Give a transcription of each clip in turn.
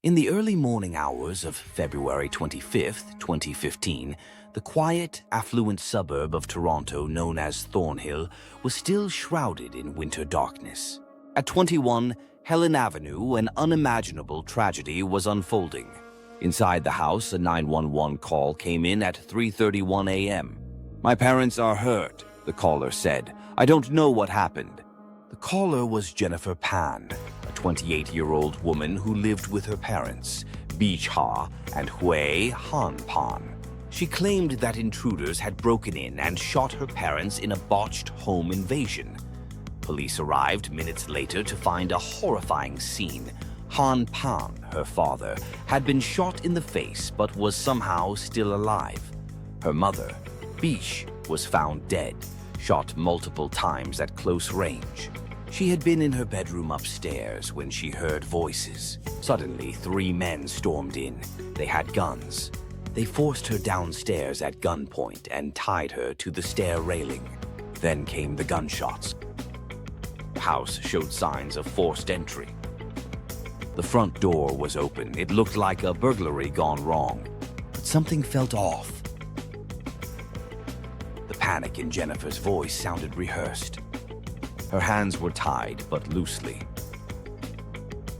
In the early morning hours of February 25th, 2015, the quiet, affluent suburb of Toronto known as Thornhill was still shrouded in winter darkness. At 21 Helen Avenue, an unimaginable tragedy was unfolding. Inside the house, a 911 call came in at 3:31 a.m. "My parents are hurt," the caller said. "I don't know what happened." The caller was Jennifer Pan, a 28-year-old woman who lived with her parents, Beach Ha and Hui Han Pan. She claimed that intruders had broken in and shot her parents in a botched home invasion. Police arrived minutes later to find a horrifying scene. Han Pan, her father, had been shot in the face but was somehow still alive. Her mother, Beach, was found dead, shot multiple times at close range. She had been in her bedroom upstairs when she heard voices. Suddenly, 3 men stormed in. They had guns. They forced her downstairs at gunpoint and tied her to the stair railing. Then came the gunshots. The house showed signs of forced entry. The front door was open. It looked like a burglary gone wrong. But something felt off. The panic in Jennifer's voice sounded rehearsed. Her hands were tied, but loosely.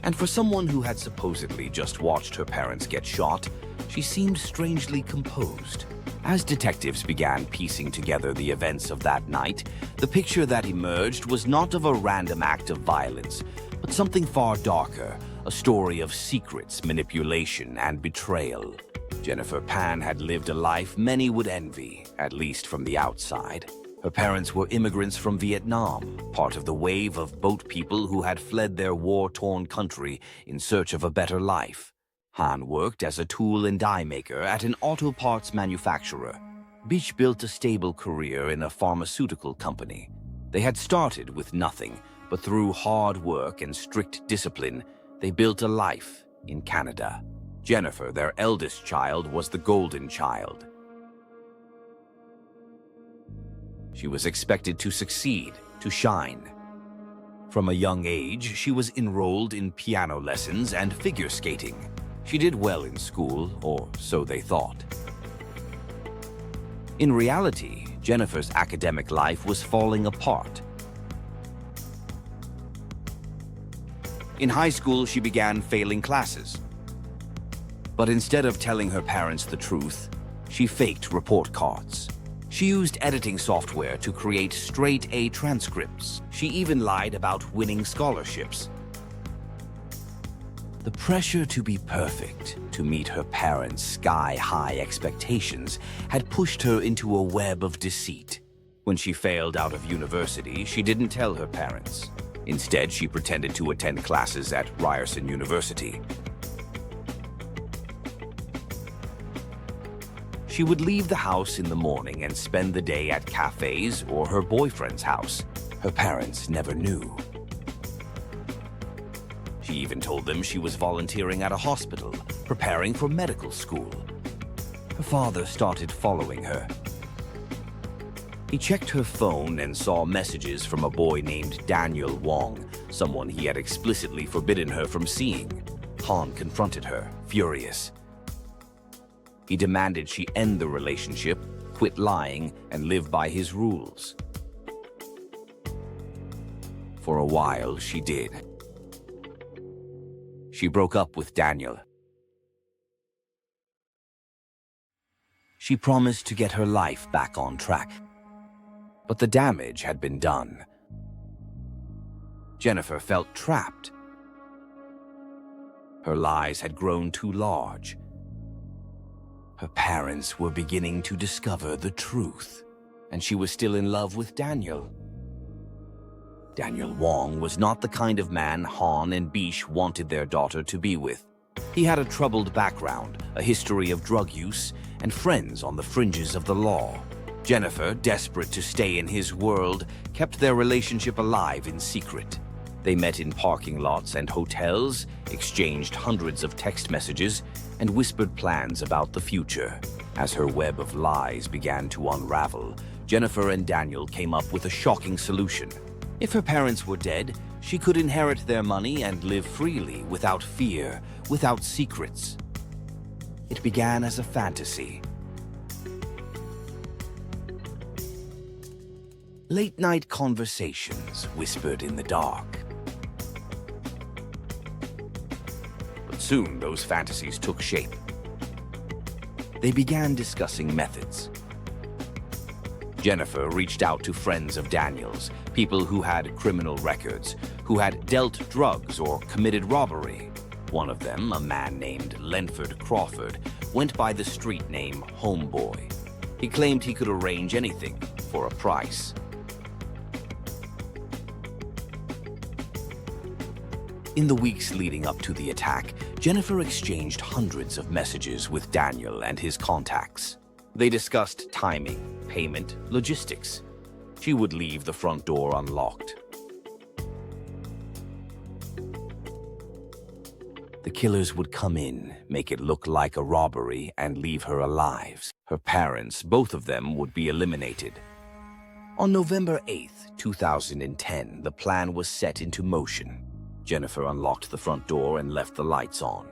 And for someone who had supposedly just watched her parents get shot, she seemed strangely composed. As detectives began piecing together the events of that night, the picture that emerged was not of a random act of violence, but something far darker, a story of secrets, manipulation, and betrayal. Jennifer Pan had lived a life many would envy, at least from the outside. Her parents were immigrants from Vietnam, part of the wave of boat people who had fled their war-torn country in search of a better life. Han worked as a tool and die maker at an auto parts manufacturer. Beach built a stable career in a pharmaceutical company. They had started with nothing, but through hard work and strict discipline, they built a life in Canada. Jennifer, their eldest child, was the golden child. She was expected to succeed, to shine. From a young age, she was enrolled in piano lessons and figure skating. She did well in school, or so they thought. In reality, Jennifer's academic life was falling apart. In high school, she began failing classes. But instead of telling her parents the truth, she faked report cards. She used editing software to create straight-A transcripts. She even lied about winning scholarships. The pressure to be perfect, to meet her parents' sky-high expectations, had pushed her into a web of deceit. When she failed out of university, she didn't tell her parents. Instead, she pretended to attend classes at Ryerson University. She would leave the house in the morning and spend the day at cafes or her boyfriend's house. Her parents never knew. She even told them she was volunteering at a hospital, preparing for medical school. Her father started following her. He checked her phone and saw messages from a boy named Daniel Wong, someone he had explicitly forbidden her from seeing. Han confronted her, furious. He demanded she end the relationship, quit lying, and live by his rules. For a while, she did. She broke up with Daniel. She promised to get her life back on track. But the damage had been done. Jennifer felt trapped. Her lies had grown too large. Her parents were beginning to discover the truth, and she was still in love with Daniel. Daniel Wong was not the kind of man Han and Beach wanted their daughter to be with. He had a troubled background, a history of drug use, and friends on the fringes of the law. Jennifer, desperate to stay in his world, kept their relationship alive in secret. They met in parking lots and hotels, exchanged hundreds of text messages, and whispered plans about the future. As her web of lies began to unravel, Jennifer and Daniel came up with a shocking solution. If her parents were dead, She could inherit their money and live freely, without fear, without secrets. It began as a fantasy. Late-night conversations whispered in the dark. But soon those fantasies took shape. They began discussing methods. Jennifer reached out to friends of Daniel's, people who had criminal records, who had dealt drugs or committed robbery. One of them, a man named Lenford Crawford, went by the street name Homeboy. He claimed he could arrange anything for a price. In the weeks leading up to the attack, Jennifer exchanged hundreds of messages with Daniel and his contacts. They discussed timing, payment, logistics. She would leave the front door unlocked. The killers would come in, make it look like a robbery, and leave her alive. Her parents, both of them, would be eliminated. On November 8th, 2010, the plan was set into motion. Jennifer unlocked the front door and left the lights on.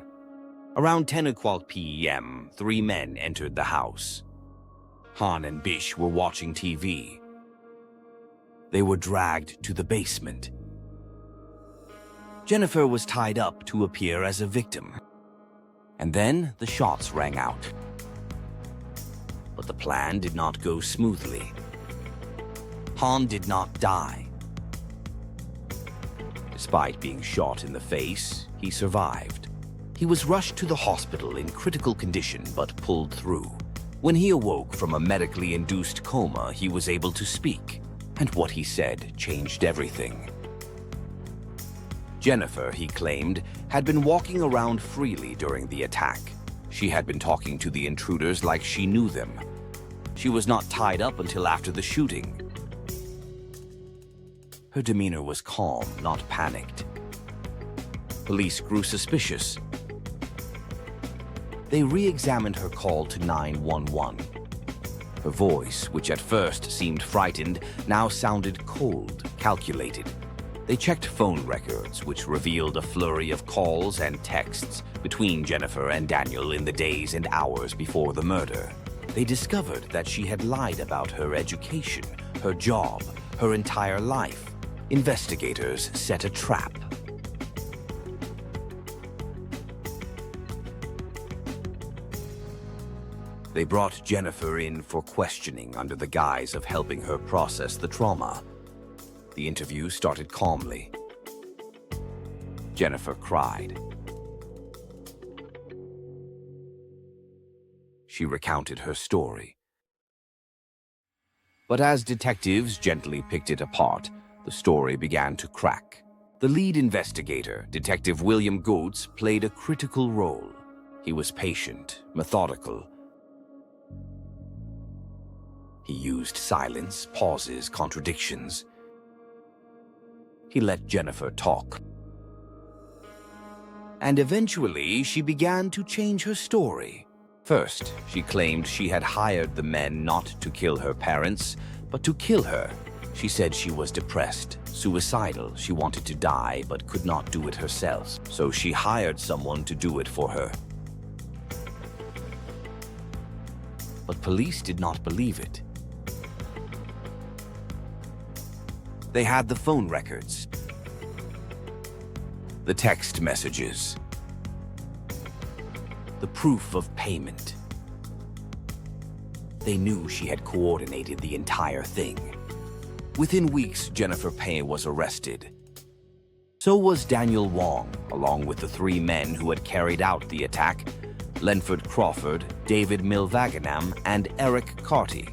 Around 10:00 p.m., 3 men entered the house. Han and Bish were watching TV. They were dragged to the basement. Jennifer was tied up to appear as a victim. And then the shots rang out. But the plan did not go smoothly. Han did not die. Despite being shot in the face, he survived. He was rushed to the hospital in critical condition but pulled through. When he awoke from a medically induced coma, he was able to speak, and what he said changed everything. Jennifer, he claimed, had been walking around freely during the attack. She had been talking to the intruders like she knew them. She was not tied up until after the shooting. Her demeanor was calm, not panicked. Police grew suspicious. They re-examined her call to 911. Her voice, which at first seemed frightened, now sounded cold, calculated. They checked phone records, which revealed a flurry of calls and texts between Jennifer and Daniel in the days and hours before the murder. They discovered that she had lied about her education, her job, her entire life. Investigators set a trap. They brought Jennifer in for questioning under the guise of helping her process the trauma. The interview started calmly. Jennifer cried. She recounted her story. But as detectives gently picked it apart, the story began to crack. The lead investigator, Detective William Goetz, played a critical role. He was patient, methodical. He used silence, pauses, contradictions. He let Jennifer talk. And eventually, she began to change her story. First, she claimed she had hired the men not to kill her parents, but to kill her. She said she was depressed, suicidal. She wanted to die, but could not do it herself. So she hired someone to do it for her. But police did not believe it. They had the phone records, the text messages, the proof of payment. They knew she had coordinated the entire thing. Within weeks, Jennifer Pei was arrested. So was Daniel Wong, along with the 3 men who had carried out the attack: Lenford Crawford, David Milvaganam, and Eric Carty.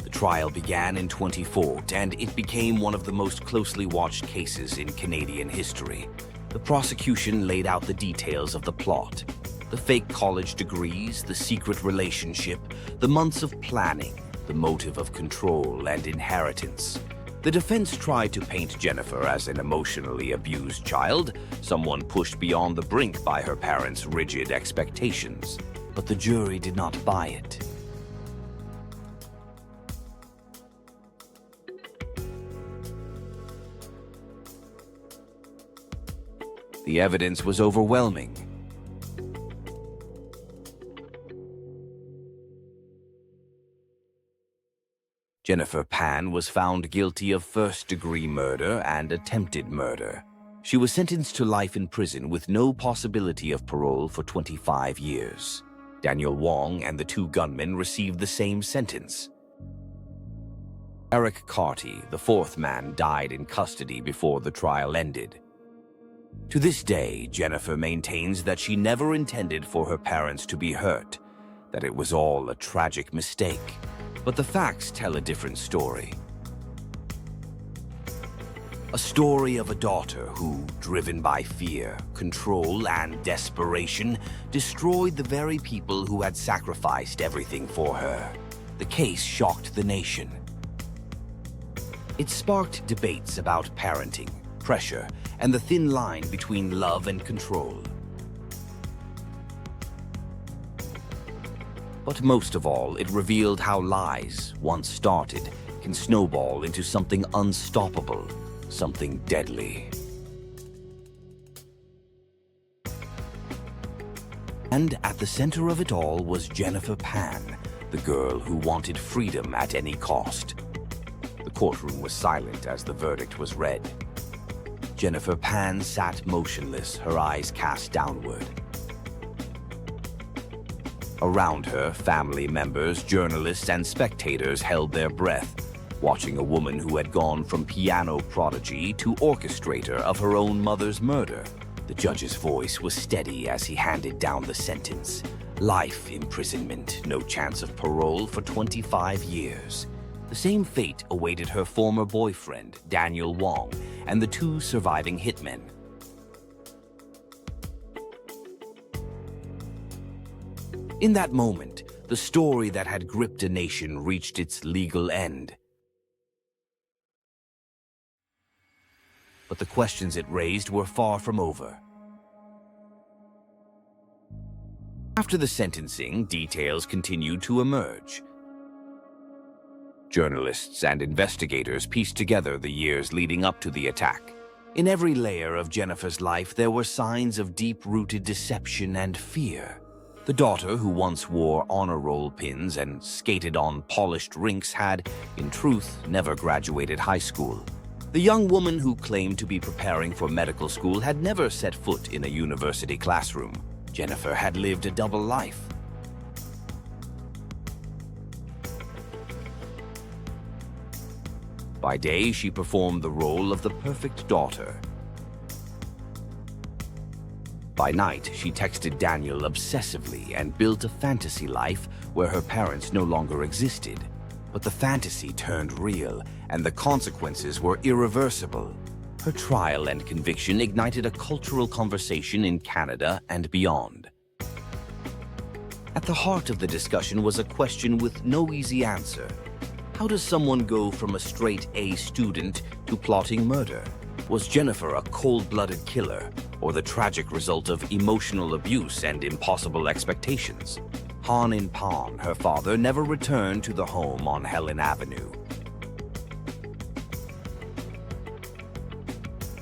The trial began in 2014, and it became one of the most closely watched cases in Canadian history. The prosecution laid out the details of the plot: the fake college degrees, the secret relationship, the months of planning, the motive of control and inheritance. The defense tried to paint Jennifer as an emotionally abused child, someone pushed beyond the brink by her parents' rigid expectations. But the jury did not buy it. The evidence was overwhelming. Jennifer Pan was found guilty of first-degree murder and attempted murder. She was sentenced to life in prison with no possibility of parole for 25 years. Daniel Wong and the two gunmen received the same sentence. Eric Carty, the fourth man, died in custody before the trial ended. To this day, Jennifer maintains that she never intended for her parents to be hurt, that it was all a tragic mistake. But the facts tell a different story. A story of a daughter who, driven by fear, control, and desperation, destroyed the very people who had sacrificed everything for her. The case shocked the nation. It sparked debates about parenting, pressure, and the thin line between love and control. But most of all, it revealed how lies, once started, can snowball into something unstoppable, something deadly. And at the center of it all was Jennifer Pan, the girl who wanted freedom at any cost. The courtroom was silent as the verdict was read. Jennifer Pan sat motionless, her eyes cast downward. Around her, family members, journalists, and spectators held their breath, watching a woman who had gone from piano prodigy to orchestrator of her own mother's murder. The judge's voice was steady as he handed down the sentence. Life imprisonment, no chance of parole for 25 years. The same fate awaited her former boyfriend, Daniel Wong, and the two surviving hitmen. In that moment, the story that had gripped a nation reached its legal end. But the questions it raised were far from over. After the sentencing, details continued to emerge. Journalists and investigators pieced together the years leading up to the attack. In every layer of Jennifer's life, there were signs of deep-rooted deception and fear. The daughter, who once wore honor roll pins and skated on polished rinks, had, in truth, never graduated high school. The young woman who claimed to be preparing for medical school had never set foot in a university classroom. Jennifer had lived a double life. By day, she performed the role of the perfect daughter. By night, she texted Daniel obsessively and built a fantasy life where her parents no longer existed. But the fantasy turned real, and the consequences were irreversible. Her trial and conviction ignited a cultural conversation in Canada and beyond. At the heart of the discussion was a question with no easy answer. How does someone go from a straight A student to plotting murder? Was Jennifer a cold-blooded killer, or the tragic result of emotional abuse and impossible expectations? Han In Pon, her father, never returned to the home on Helen Avenue.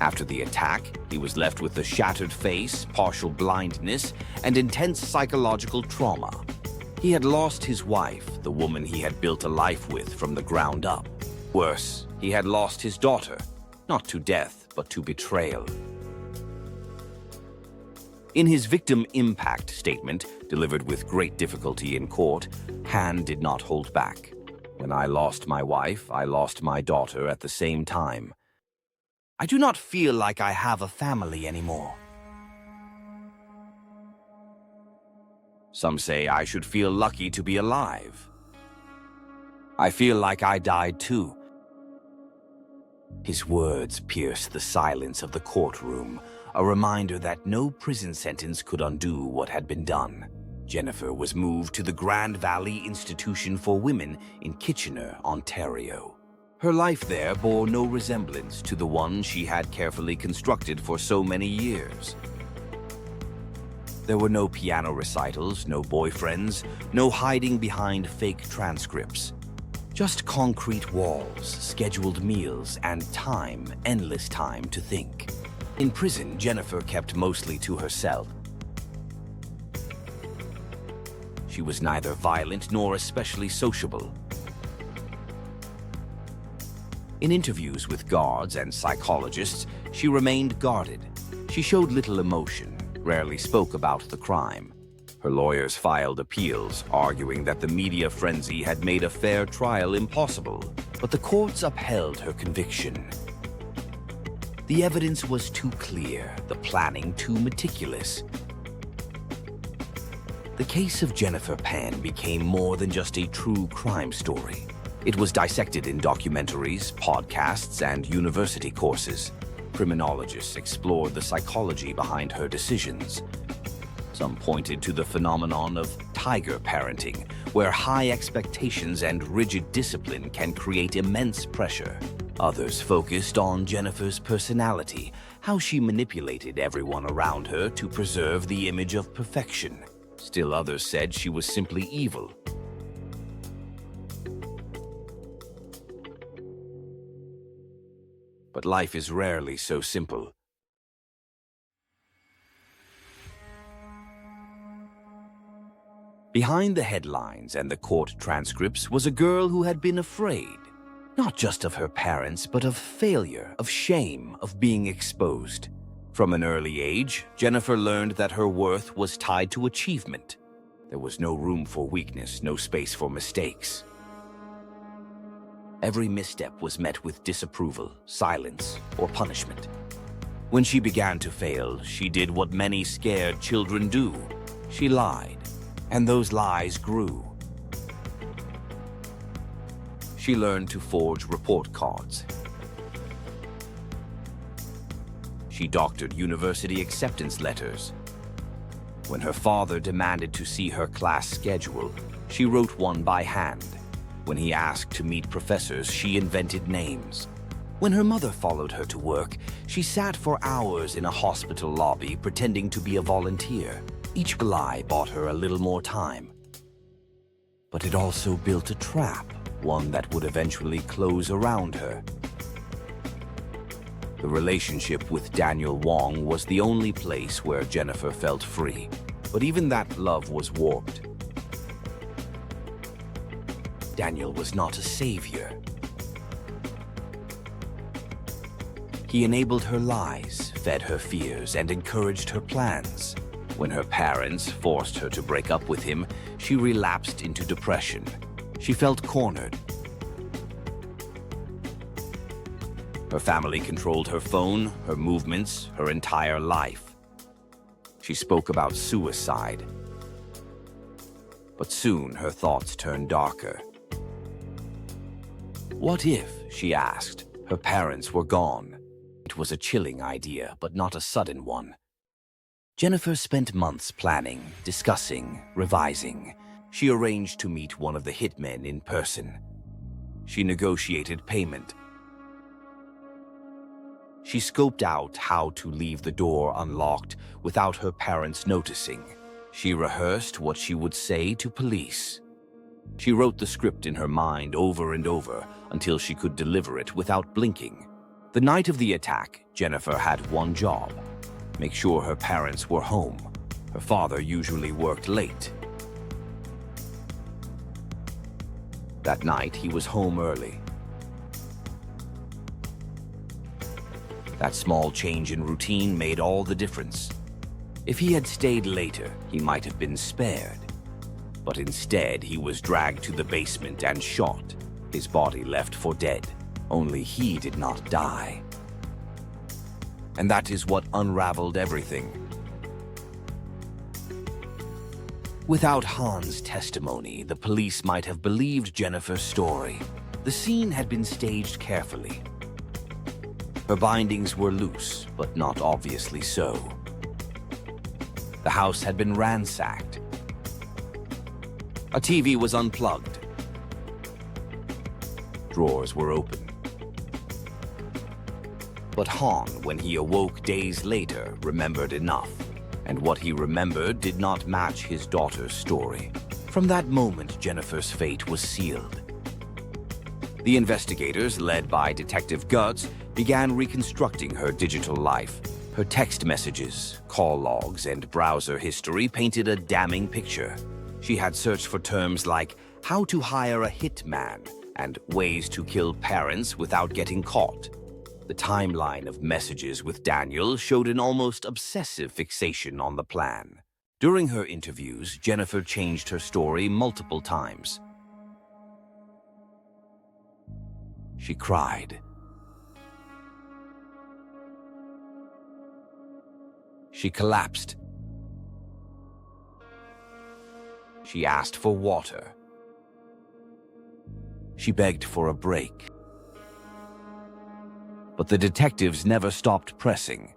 After the attack, he was left with a shattered face, partial blindness, and intense psychological trauma. He had lost his wife, the woman he had built a life with from the ground up. Worse, he had lost his daughter, not to death, but to betrayal. In his victim impact statement, delivered with great difficulty in court, Han did not hold back. When I lost my wife, I lost my daughter at the same time. I do not feel like I have a family anymore. Some say I should feel lucky to be alive. I feel like I died too. His words pierced the silence of the courtroom, a reminder that no prison sentence could undo what had been done. Jennifer was moved to the Grand Valley Institution for Women in Kitchener, Ontario. Her life there bore no resemblance to the one she had carefully constructed for so many years. There were no piano recitals, no boyfriends, no hiding behind fake transcripts. Just concrete walls, scheduled meals, and time, endless time to think. In prison, Jennifer kept mostly to herself. She was neither violent nor especially sociable. In interviews with guards and psychologists, she remained guarded. She showed little emotion, rarely spoke about the crime. Her lawyers filed appeals, arguing that the media frenzy had made a fair trial impossible, but the courts upheld her conviction. The evidence was too clear, the planning too meticulous. The case of Jennifer Pan became more than just a true crime story. It was dissected in documentaries, podcasts, and university courses. Criminologists explored the psychology behind her decisions. Some pointed to the phenomenon of tiger parenting, where high expectations and rigid discipline can create immense pressure. Others focused on Jennifer's personality, how she manipulated everyone around her to preserve the image of perfection. Still others said she was simply evil. But life is rarely so simple. Behind the headlines and the court transcripts was a girl who had been afraid, not just of her parents, but of failure, of shame, of being exposed. From an early age, Jennifer learned that her worth was tied to achievement. There was no room for weakness, no space for mistakes. Every misstep was met with disapproval, silence, or punishment. When she began to fail, she did what many scared children do. She lied, and those lies grew. She learned to forge report cards. She doctored university acceptance letters. When her father demanded to see her class schedule, she wrote one by hand. When he asked to meet professors, she invented names. When her mother followed her to work, she sat for hours in a hospital lobby pretending to be a volunteer. Each lie bought her a little more time. But it also built a trap, one that would eventually close around her. The relationship with Daniel Wong was the only place where Jennifer felt free, but even that love was warped. Daniel was not a savior. He enabled her lies, fed her fears, and encouraged her plans. When her parents forced her to break up with him, she relapsed into depression. She felt cornered. Her family controlled her phone, her movements, her entire life. She spoke about suicide. But soon her thoughts turned darker. What if, she asked, her parents were gone? It was a chilling idea, but not a sudden one. Jennifer spent months planning, discussing, revising. She arranged to meet one of the hitmen in person. She negotiated payment. She scoped out how to leave the door unlocked without her parents noticing. She rehearsed what she would say to police. She wrote the script in her mind over and over until she could deliver it without blinking. The night of the attack, Jennifer had one job: make sure her parents were home. Her father usually worked late. That night, he was home early. That small change in routine made all the difference. If he had stayed later, he might have been spared. But instead, he was dragged to the basement and shot, his body left for dead. Only he did not die. And that is what unraveled everything. Without Han's testimony, the police might have believed Jennifer's story. The scene had been staged carefully. Her bindings were loose, but not obviously so. The house had been ransacked. A TV was unplugged. Drawers were open. But Han, when he awoke days later, remembered enough. And what he remembered did not match his daughter's story. From that moment, Jennifer's fate was sealed. The investigators, led by Detective Guts, began reconstructing her digital life. Her text messages, call logs, and browser history painted a damning picture. She had searched for terms like how to hire a hitman and ways to kill parents without getting caught. The timeline of messages with Daniel showed an almost obsessive fixation on the plan. During her interviews, Jennifer changed her story multiple times. She cried. She collapsed. She asked for water. She begged for a break. But the detectives never stopped pressing.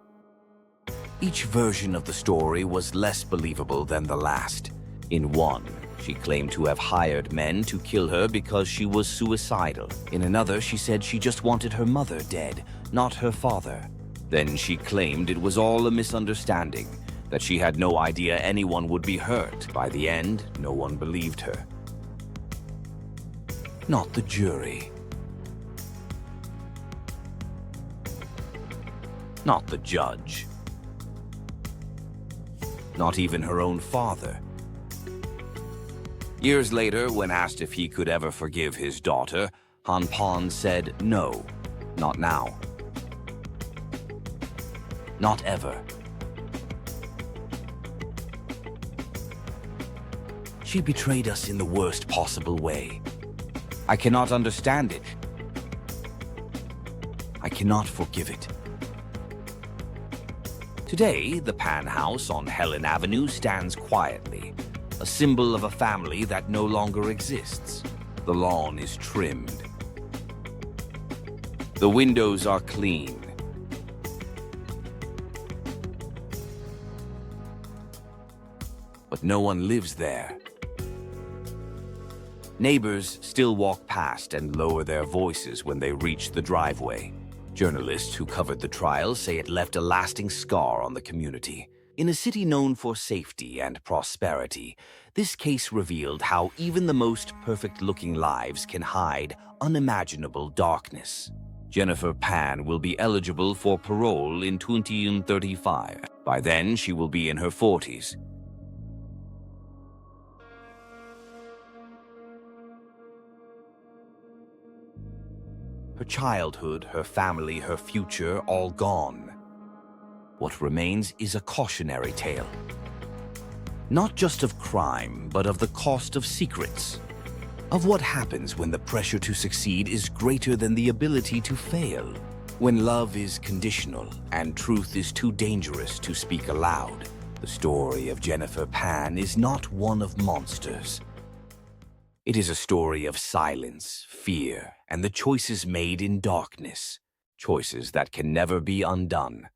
Each version of the story was less believable than the last. In one, she claimed to have hired men to kill her because she was suicidal. In another, she said she just wanted her mother dead, not her father. Then she claimed it was all a misunderstanding, that she had no idea anyone would be hurt. By the end, no one believed her. Not the jury. Not the judge. Not even her own father. Years later, when asked if he could ever forgive his daughter, Han Pon said no, not now. Not ever. She betrayed us in the worst possible way. I cannot understand it. I cannot forgive it. Today, the Pan House on Helen Avenue stands quietly, a symbol of a family that no longer exists. The lawn is trimmed. The windows are clean. But no one lives there. Neighbors still walk past and lower their voices when they reach the driveway. Journalists who covered the trial say it left a lasting scar on the community. In a city known for safety and prosperity, this case revealed how even the most perfect-looking lives can hide unimaginable darkness. Jennifer Pan will be eligible for parole in 2035. By then, she will be in her 40s. Her childhood, her family, her future, all gone. What remains is a cautionary tale. Not just of crime, but of the cost of secrets. Of what happens when the pressure to succeed is greater than the ability to fail. When love is conditional and truth is too dangerous to speak aloud. The story of Jennifer Pan is not one of monsters. It is a story of silence, fear, and the choices made in darkness. Choices that can never be undone.